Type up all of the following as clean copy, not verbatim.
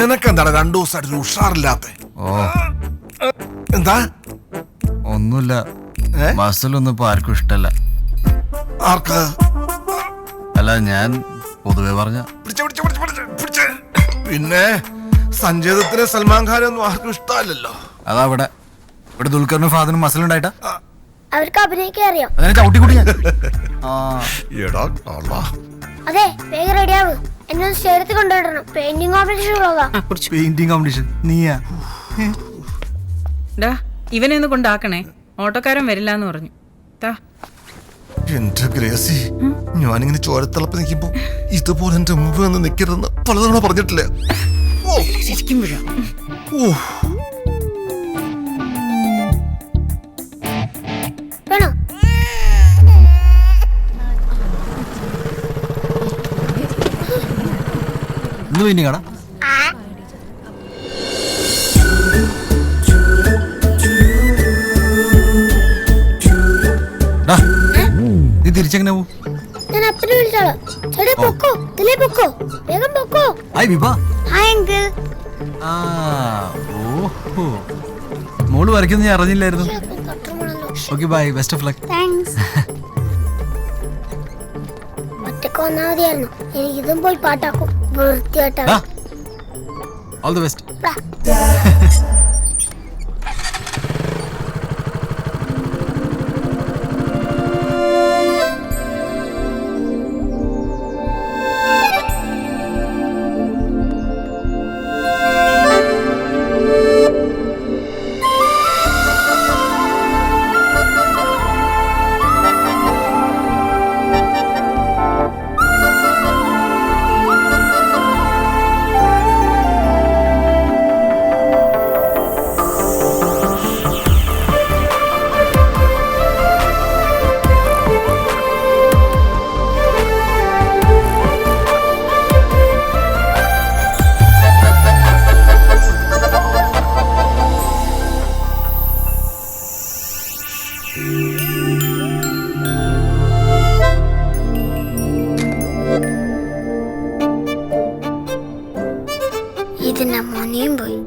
നിനക്കെന്താണ് 2 ദിവസമായിട്ട് ഉഷാറില്ലാത്ത? എന്താ? ഒന്നുമില്ല, ബസ്സിലൊന്നും ഇപ്പൊ ആർക്കും ഇഷ്ടല്ല. ആർക്ക്? അല്ല, ഞാൻ പൊതുവെ പറഞ്ഞ. പിന്നെ സഞ്ജീതത്തിന് സൽമാൻ ഖാൻ ഒന്നും ആർക്കും ഇഷ്ടമല്ലല്ലോ. അതാ ഇവിടെ ദുൽഖറിനും ഫാദറിനും മസിലുണ്ടായിട്ടാ. അവർക്ക് അഭിനയിക്കാൻ അറിയാം. അതിനെ ചവിട്ടിക്കൂടി ഞാൻ. അതെ, വേഗം റെഡിയാവ്. എന്നെ സ്റ്റേഡിയത്തിൽ കൊണ്ടുവരണം. പെയിന്റിംഗ് കോമ്പറ്റീഷൻ ഉള്ളതാ. Painting competition? നീയാ? ഇവനെ ഒന്ന് കൊണ്ടാക്കണേ, ഓട്ടോക്കാരൻ വരില്ല എന്ന് പറഞ്ഞു. എന്റെ ഗ്രേസി, ഞാനിങ്ങനെ ചോരത്തിളപ്പ് നിൽക്കുമ്പോ ഇതുപോലെ എന്റെ മുമ്പ് വന്ന് നിൽക്കരുതെന്ന് പലതവണ പറഞ്ഞിട്ടില്ലേ? ശരിക്കും വീഴാം. വേണോ? ഇന്ന് പിന്നെ കാണാം. നീ തിരിച്ചെങ്ങനെ പോവും? ഞാൻ അപ്പനെ വിളിച്ചോളാം. ചേട്ടാ പൊക്കോ, ഇതിലേ പൊക്കോ, വേഗം പൊക്കോ. ഹായ് വിഭ. Hi uncle. ഓഹോ, മോള് വരയ്ക്കുന്നത് ഞാൻ അറിഞ്ഞില്ലായിരുന്നു. Okay, bye, best of luck. Thanks. ഒറ്റക്ക് വന്നാ മതിയായിരുന്നു. എനിക്ക് ഇതും പോയി പാട്ടാക്കും. വൃത്തിയായിട്ടാ. All the best. ഇതിന്റെ മോനെയും പോയി.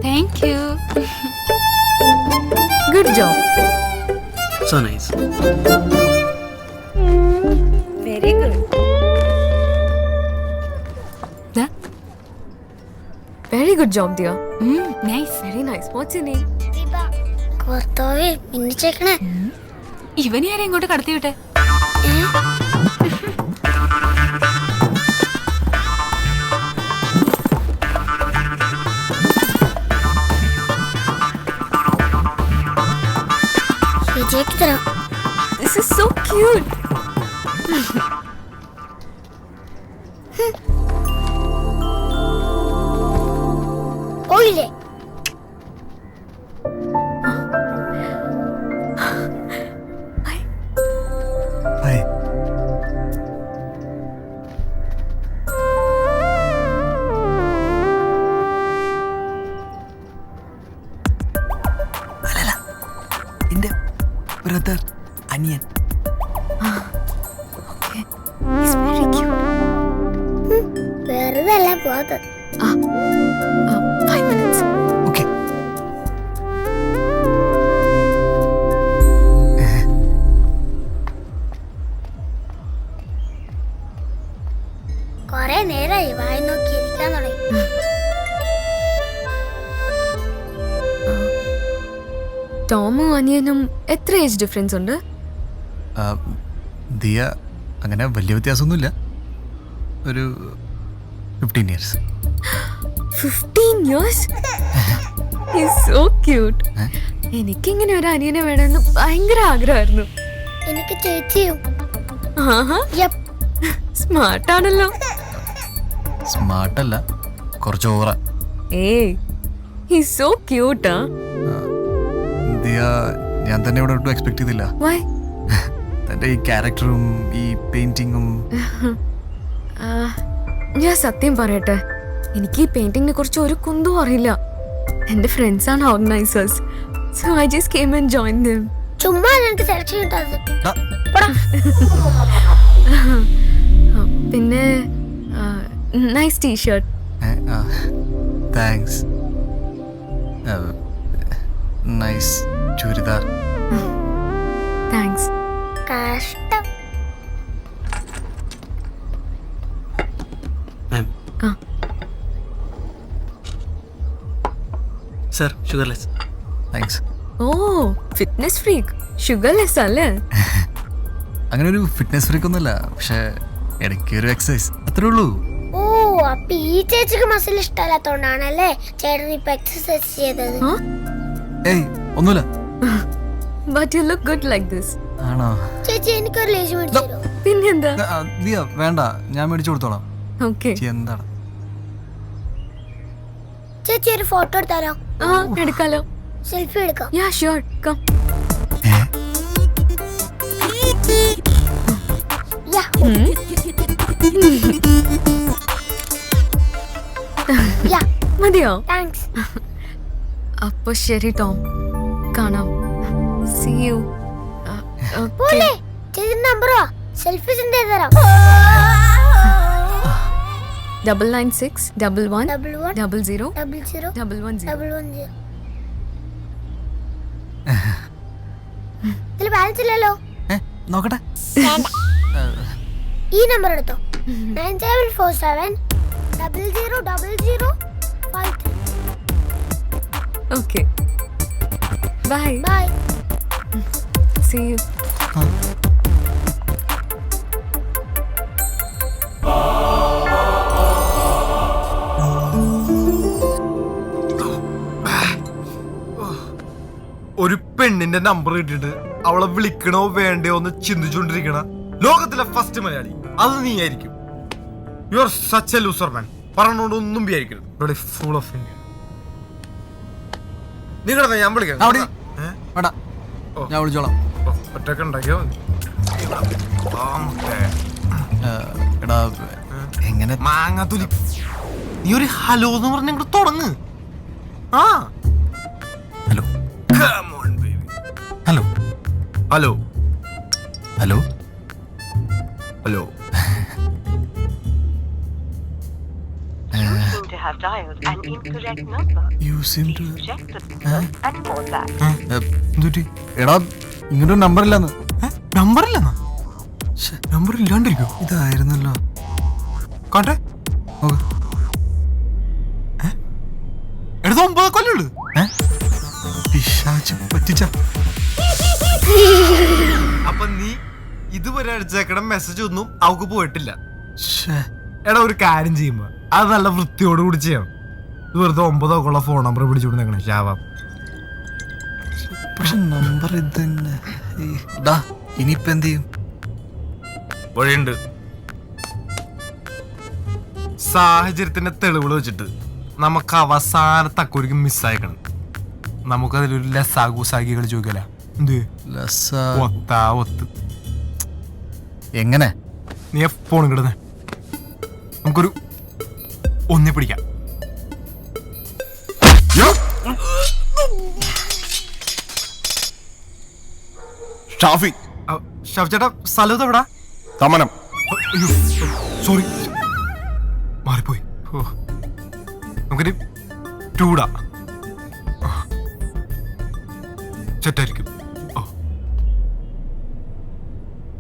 Thank you. Good job. So nice. Very good. Very good job, dear. Nice. Very nice. What's your name? കർത്താവേ, മിന്നിച്ചേക്കണേ. ഇവനെ ആരെ ഇങ്ങോട്ട് കടത്തി വിട്ടെ? ശരിയാക്കി തരാം. This is so cute. പോയില്ലേ? എന്റെ ബ്രദർ, അനിയൻ. He's very cute. വെറുതെ അല്ല പോകാത്തത്. 5 minutes. Okay. കൊറേ നേരമായി വായി നോക്കി ഇരിക്കാൻ തുടങ്ങി. ടോമും അനിയനും എത്ര ഏജ് ഡിഫറൻസ് ഉണ്ട്? ദിയ അങ്ങനെ വലിയ വ്യത്യാസമൊന്നുമില്ല, ഒരു 15 years. 15 years? He's so cute. എനിക്കിങ്ങനെ ഒരു അനിയനെ വേണമെന്ന് ഭയങ്കര ആഗ്രഹമായിരുന്നു. എനിക്ക് ചേച്ചിയും. സ്മാർട്ടാണല്ലോ. സ്മാർട്ടല്ല, കുറച്ച് ഓവറാ. ഏയ്, he's so cute. ദിയ, ഞാൻ തന്നെ ഇവിടെ ഒട്ടും എക്സ്പെക്ട് ചെയ്തില്ല. Why? തൻ്റെ ഈ ക്യാരക്ടറും ഈ പെയിന്റിങ്ങും. ഞാൻ സത്യം പറയട്ടെ, എനിക്ക് ഈ പെയിന്റിങ്ങിനെ കുറിച്ച് ഒരു കുന്തവും അറിയില്ല. എന്റെ ഫ്രണ്ട്സ് ആണ് organizers, so I just came and join them. ചുമ്മാ നിനക്ക് സെലക്ഷൻ കിട്ടാത്തത്. ഡാ, പിന്നെ nice t shirt. Thanks. Nice churidar. Thanks. കഷ്ടം. Ma'am. Sir, sugarless. Thanks. Oh fitness freak, sugarless അല്ലേ? അങ്ങനെ ഒരു ഫിറ്റ്നസ് ഫ്രീക്ക് ഒന്നുമല്ല, പക്ഷെ ഇടയ്ക്ക് ഒരു എക്സസൈസ് അത്രേ ഉള്ളൂ. ഓ അപ്പൊ ഈ ചേച്ചിക്ക് മസിൽ ഇഷ്ടമല്ലാത്തോണ്ടാണല്ലേ ചേട്ടൻ ഇപ്പൊ എക്സസൈസ് ചെയ്തത്. ഏയ് ഒന്നുമില്ല. But you look good like this. ആണോ? ചേച്ചി എനിക്കൊരു ലേശം മേടിച്ചു തരുമോ? പിന്നെന്താ? ദിയ വേണ്ട, ഞാൻ മേടിച്ചു കൊടുത്തോളാം. ഓക്കെ. എന്താണ് ചേച്ചി ഒരു ഫോട്ടോ എടുത്താലോ? ആ എടുക്കാലോ. സെൽഫി എടുക്കാം. Yeah sure, come. യാ. യാ. മതിയോ? താങ്ക്സ്. അപ്പൊ ശരി ടോം, കാണാം. See you. പോലെ ചേച്ചി നമ്പറോ സെൽഫി സെൻഡ് ചെയ്ത് തരാം. 996 11 11 00 00 110. 110. ഇതിൽ ബാലൻസ് ഇല്ലല്ലോ. നോക്കട്ടെ. വേണ്ട. ഈ നമ്പർ എടുത്തോ. 9747 0000 53. Okay bye. Bye. See you. ഒരു പെണ്ണിന്റെ നമ്പർ കിട്ടിയിട്ട് അവളെ വിളിക്കണോ വേണ്ടയോ എന്ന് ചിന്തിച്ചുകൊണ്ടിരിക്കണ ലോകത്തിലെ ഫസ്റ്റ് മലയാളി അത് നീ ആയിരിക്കും. You are such a loser man. പറഞ്ഞോണ്ട് ഒന്നും വിചാരിക്കരുത്. ഫുൾ ഓഫ് നീ കിടന്ന ഞാൻ വിളിക്കാം. അവിടെ വേണ്ട, ഞാൻ വിളിച്ചോളാം. ഒറ്റക്ക് ഉണ്ടാക്കിയോ മതി. എടാ എങ്ങനെ മാങ്ങാത്തുലി നീ ഒരു ഹലോ എന്ന് പറഞ്ഞ തുടങ്ങ്. ആ hello hello hello hello hello to have dialed an incorrect number. You seem to Check the number and call back. എന്തുറ്റി? എടാ ഇങ്ങനൊരു നമ്പർ ഇല്ലെന്ന്. നമ്പർ ഇല്ലെന്നാ? നമ്പർ ഇല്ലാണ്ടിരിക്കോ? ഇതായിരുന്നല്ലോ. കാട്ടെ എടുത്ത 9 കൊല്ലുള്ളു. പിശാച് പറ്റിച്ച. അപ്പൊ നീ ഇതുവരെ അടിച്ചേക്കണ മെസ്സേജ് ഒന്നും അവക്ക് പോയിട്ടില്ല. ശ്ശേ. എടാ ഒരു കാര്യം ചെയ്യുമ്പോ അത് നല്ല വൃത്തിയോട് കൂടി ചെയ്യണം. ഇത് വെറുതെ 9 ഒക്കെ ഉള്ള ഫോൺ നമ്പർ പിടിച്ചുകൊണ്ടിരിക്കണേ ശാവാം. പക്ഷെ നമ്പർ ഇത് തന്നെ. ഡാ ഇനിയിപ്പ എന്ത് ചെയ്യും? വഴിയുണ്ട്. സാഹചര്യത്തിന്റെ തെളിവുകൾ വെച്ചിട്ട് നമുക്ക് അവസാന തക്കൊരിക്കും മിസ്സായിക്കണം. നമുക്കതിലൊരു ലസാഗുസാഗി കളിച്ച് നോക്കിയല്ല. എന്ത് ഒത്താ ഒത്ത്. എങ്ങനെ? നീ ഫോൺ കിടന്നേ, നമുക്കൊരു ഒന്നി പിടിക്കാം. ഷാഫി ചേട്ടാ സ്ഥലത്ത് എവിടാ? തമനം. സോറി മാറിപ്പോയി. നമുക്കൊരു ടൂടാ സെറ്റായിരിക്കും.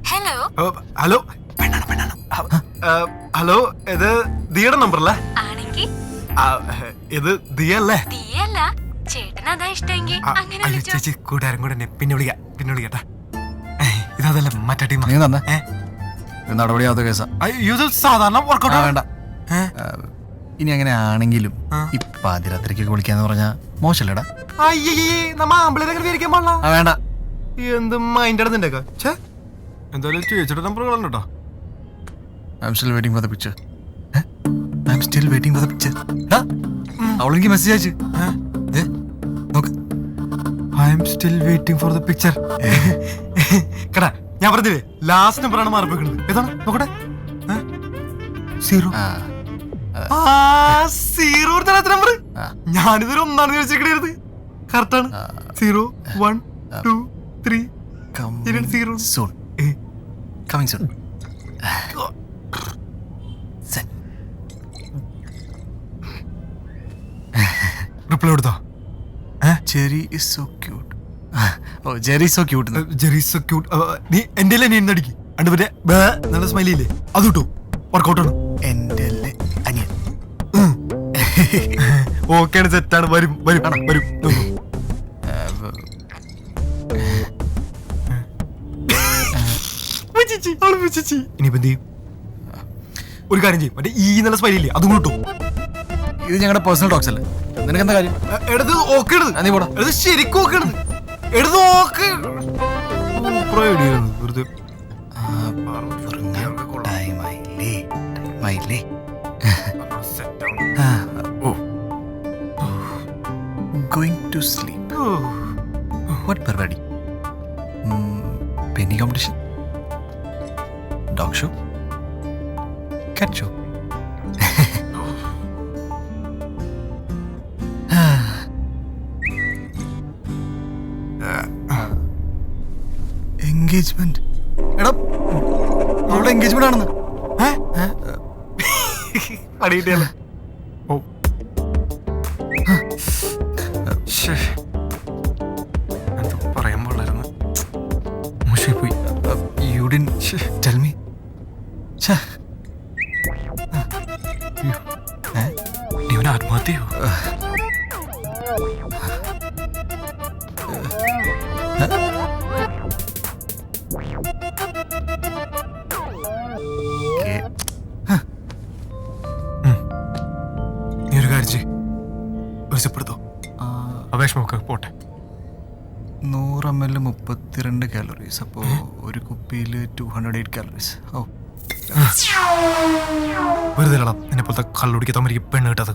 ഹലോ ഹലോ ഹലോ ഇത് ദിയുടെ നമ്പർ അല്ലേ? ആണെങ്കി ഇത് ദിയ അല്ലേ? തീയല്ല ചേട്ടൻ അതാ ഇഷ്ടമെങ്കിൽ അങ്ങനെ അയ്യോ വിളിച്ചോ. ചേച്ചി കൂട്ടുകാരൻ കൂടെ തന്നെ പിന്നെ വിളിക്കട്ടാ. ഇതല്ല മറ്റേ ടീം. നീ തന്നെ നടപടിയാത്ത കേസാ. അയ്യോ ഇത് സാധാരണ വർക്കൗട്ട് വേണ്ട. ഇനി അങ്ങനെ ആണെങ്കിലും ഈ പാതിരാത്രിക്ക് വിളിക്കാന്ന് പറഞ്ഞാ മോശല്ലടാ. അയ്യേ നമ്മ ആമ്പിളേരെ വിചാരിക്കാൻ പാടില്ല. വേണ്ട. എന്ത് മൈൻഡ് നിന്റെ എന്തായാലും ചേച്ചിയുടെ number കളഞ്ഞോ. I'm still waiting for the picture. I'm still waiting for the picture. അവളെനിക്ക് മെസ്സേജ് അയച്ചു. നോക്ക്. I am still waiting for the picture. കടാ ഞാൻ പറഞ്ഞില്ലേ ലാസ്റ്റ് നമ്പറാണ് മാറിപ്പോയിക്കുന്നത്. ഏതാണ് നോക്കട്ടെ? 0 സീറോ നമ്പർ ഞാനിതൊരു ഒന്നാണെന്ന് ചോദിച്ചേക്കണത് കറക്റ്റാണ്. 0 1 2 3 0 സൂൺ കമ്മിങ് സൂൺ. റിപ്ലൈ കൊടുത്തോ? Jerry is so cute. Oh Jerry so cute. Jerry so cute. നീ എന്റെ നീ എന്നടിക്ക് അണ്ട് മറ്റേ നല്ല സ്മൈലി ഇല്ലേ അത് കിട്ടും. വർക്കൗട്ടാണ്. എൻ്റെ അനിയൻ. ഓക്കെയാണ്, സെറ്റാണ്. വരും വരും വരും. ഇനിയിപ്പോ എന്ത് ചെയ്യും? ഒരു കാര്യം ചെയ്യും, മറ്റേ ഈ നല്ല സ്മൈലി ഇല്ലേ അതും കിട്ടും. ഇത് ഞങ്ങളുടെ പേഴ്സണൽ ടോക്സ് അല്ലേ, നിനക്ക് എന്താ കാര്യം? എടുത്ത് ഓക്കെ നീ പോടാ. എടുത്ത് ശരിക്കും ഓക്കെ എടുത്ത് ഓക്കെ വെറുതെ Going to sleep. What പരിപാടി? പെയിന്റിംഗ് കോമ്പറ്റീഷൻ, ഡോഗ് ഷോ, കാറ്റ് ഷോ. എൻഗേജ്മെന്റ്. എടാ അവളുടെ എൻഗേജ്മെന്റ് ആണെന്ന് അടിയിട്ടല്ലേ? ഓ പറയാൻ പാടില്ലായിരുന്നു, മോശമായി പോയി. You didn't tell me. ഇവൻ ആത്മഹത്യയോ? നീ ഒരു കാര്യം ചെയ്യ്, ഒരു സിപ്പെടുത്തോ, അപേക്ഷമൊക്കെ പോട്ടെ. 100 ml 32 കാലറീസ്. അപ്പോൾ ഒരു കുപ്പിയിൽ 208 കാലറീസ്. ഓ വെറുതെ നിന്നെ പോലത്തെ കള്ളുടിക്കാത്ത പെണ്ണ് കിട്ടത്.